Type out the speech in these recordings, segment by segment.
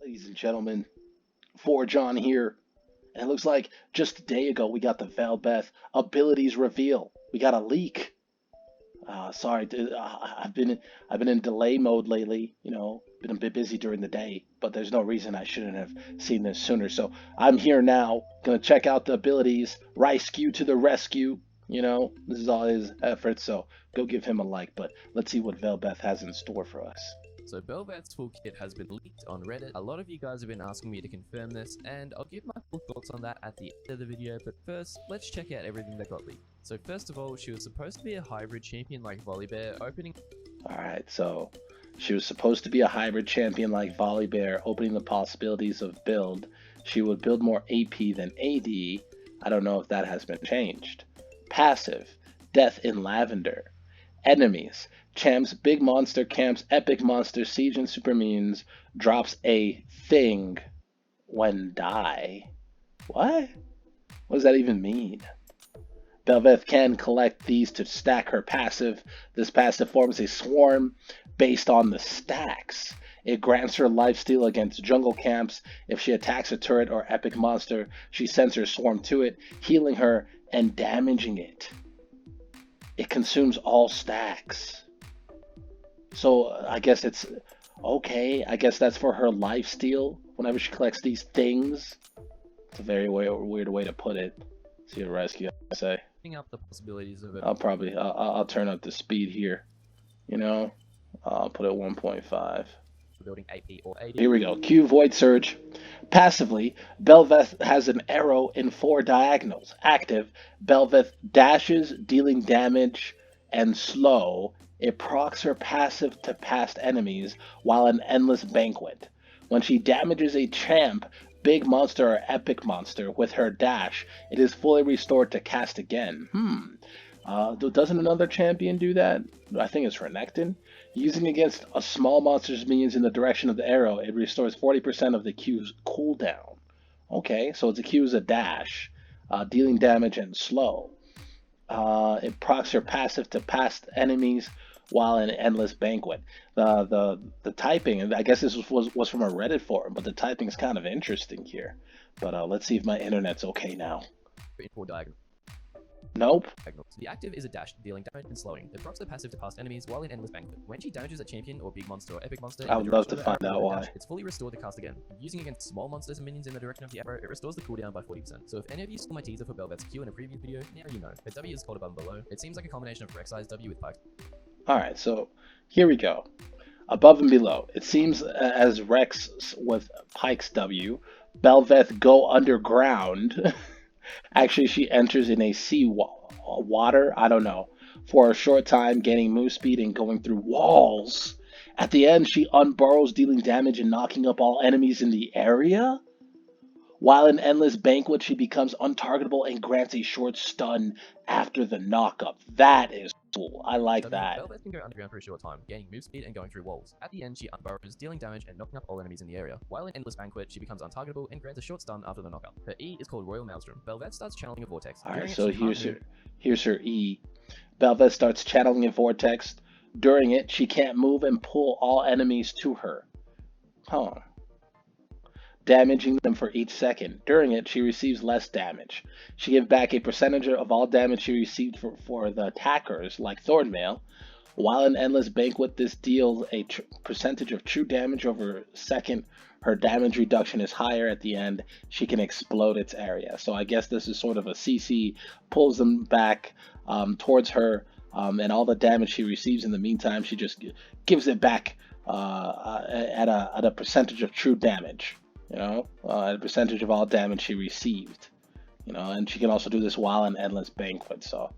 Ladies and gentlemen, for John here. And it looks like just a day ago we got the Bel'Veth abilities reveal. We got a leak. Sorry, dude, I've been in delay mode lately. Been a bit busy during the day, but there's no reason I shouldn't have seen this sooner. So I'm here now, gonna check out the abilities. Ryscu to the rescue. This is all his efforts. So go give him a like. But let's see what Bel'Veth has in store for us. So Bel'Veth's toolkit has been leaked on Reddit. A lot of you guys have been asking me to confirm this, and I'll give my full thoughts on that at the end of the video, but first, let's check out everything that got leaked. So first of all, she was supposed to be a hybrid champion like Volibear, opening... Alright, so she was supposed to be a hybrid champion like Volibear, opening the possibilities of build. She would build more AP than AD. I don't know if that has been changed. Passive, Death in Lavender. Enemies, Champs, Big Monster, Camps, Epic Monster, Siege, and Super Minions drops a thing when die. What? What does that even mean? Bel'Veth can collect these to stack her passive. This passive forms a swarm based on the stacks. It grants her lifesteal against jungle camps. If she attacks a turret or epic monster, she sends her swarm to it, healing her and damaging it. It consumes all stacks. So I guess it's okay. I guess that's for her lifesteal whenever she collects these things. It's a very weird way to put it. See a rescue, I say. up the possibilities of it. I'll turn up the speed here. I'll put it 1.5. Building AP or AD. Here we go. Q Void Surge. Passively, Bel'Veth has an arrow in 4 diagonals. Active, Bel'Veth dashes, dealing damage, and slow. It procs her passive to past enemies while an endless banquet. When she damages a champ, big monster or epic monster with her dash, it is fully restored to cast again. Doesn't another champion do that? I think it's Renekton. Using against a small monster's minions in the direction of the arrow, it restores 40% of the Q's cooldown. Okay, so its Q is a dash, dealing damage and slow. It procs her passive to past enemies while in endless banquet. The typing, and I guess this was from a Reddit forum, but the typing is kind of interesting here. But let's see if my internet's okay now. Nope. The active is a dash, dealing damage and slowing. It procs the passive to past enemies while in endless banquet. When she damages a champion or big monster or epic monster, I would love to find out why. It's fully restored to cast again. Using against small monsters and minions in the direction of the arrow, it restores the cooldown by 40%. So if any of you saw my teaser for Bel'Veth's Q in a previous video, now you know. Her W is called above and below. It seems like a combination of Rek'Sai's W with Pike. Alright, so here we go. Above and below. It seems as Rex with Pike's W, Bel'Veth go underground. Actually, she enters in a sea water, I don't know, for a short time, gaining move speed and going through walls. At the end, she unburrows, dealing damage and knocking up all enemies in the area. While in Endless Banquet, she becomes untargetable and grants a short stun after the knockup. That is cool. I like that. Bel'Veth can go underground for a short time, gaining move speed and going through walls. At the end, she unburrows, dealing damage and knocking up all enemies in the area. While in Endless Banquet, she becomes untargetable and grants a short stun after the knockup. Her E is called Royal Maelstrom. Bel'Veth starts channeling a vortex. Alright, so here's her E. Bel'Veth starts channeling a vortex. During it, she can't move and pull all enemies to her. Damaging them for each second. During it, she receives less damage. She gives back a percentage of all damage she received for the attackers, like Thornmail. While in Endless Banquet, this deals a percentage of true damage over a second. Her damage reduction is higher at the end. She can explode its area. So I guess this is sort of a CC, pulls them back towards her, and all the damage she receives in the meantime, she just gives it back at a percentage of true damage. A percentage of all damage she received. And she can also do this while in Endless Banquet, so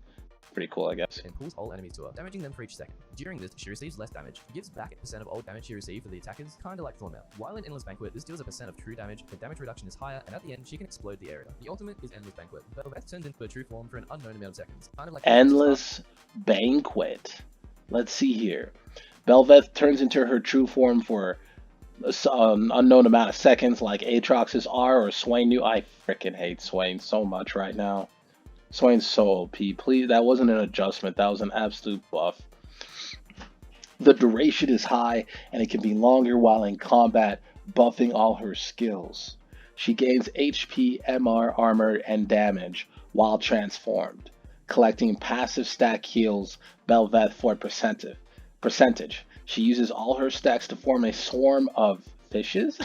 pretty cool, I guess. And pulls all enemies to her, damaging them for each second. During this, she receives less damage, gives back a percent of all damage she received for the attackers, kinda like Thornmail. While in Endless Banquet, this deals a percent of true damage, the damage reduction is higher, and at the end, she can explode the area. The ultimate is Endless Banquet. Bel'Veth turns into a true form for an unknown amount of seconds, kind of like Endless Banquet. Let's see here. Bel'Veth turns into her true form for unknown amount of seconds, like Aatrox's R or Swain New. I freaking hate Swain so much right now. Swain's so OP. Please, that wasn't an adjustment. That was an absolute buff. The duration is high, and it can be longer while in combat buffing all her skills. She gains HP, MR, armor, and damage while transformed. Collecting passive stack heals Bel'Veth for percentage. She uses all her stacks to form a swarm of fishes,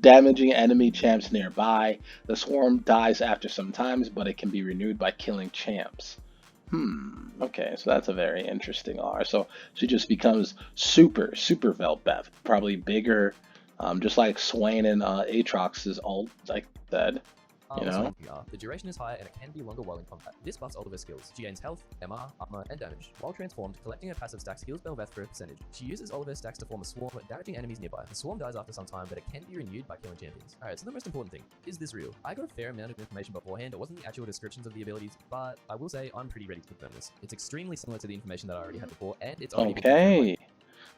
damaging enemy champs nearby. The swarm dies after some times, but it can be renewed by killing champs. Okay, so that's a very interesting R. So she just becomes super Bel'Veth, probably bigger, just like Swain and Aatrox's ult, like that, you Also know? in PR, the duration is higher and it can be longer while in combat. This buffs all of her skills. She gains health, MR, armor, and damage. While transformed, collecting her passive stacks heals Bel'Veth for a percentage. She uses all of her stacks to form a swarm, damaging enemies nearby. The swarm dies after some time, but it can be renewed by killing champions. Alright, so the most important thing, is this real? I got a fair amount of information beforehand, it wasn't the actual descriptions of the abilities, but I will say I'm pretty ready to confirm this. It's extremely similar to the information that I already had before, and it's already been confirmed by Okay.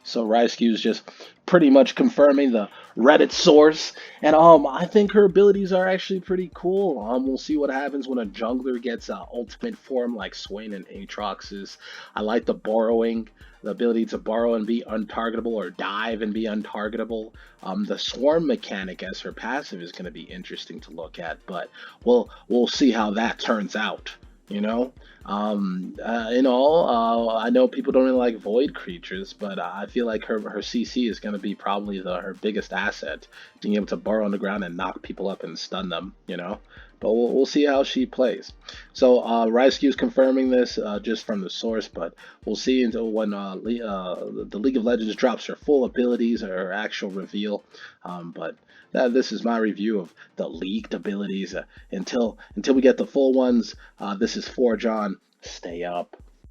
So Ryscu's just pretty much confirming the Reddit source, and I think her abilities are actually pretty cool. We'll see what happens when a jungler gets ultimate form like Swain and Aatrox's. I like the borrowing, the ability to borrow and be untargetable, or dive and be untargetable. The swarm mechanic as her passive is going to be interesting to look at, but we'll see how that turns out. You know, in all, I know people don't really like void creatures, but I feel like her CC is going to be probably her biggest asset, being able to burrow on the ground and knock people up and stun them. You know, but we'll see how she plays. So Ryscu's confirming this just from the source, but we'll see until when the League of Legends drops her full abilities or her actual reveal. But this is my review of the leaked abilities. Until we get the full ones, this is For John. Stay up.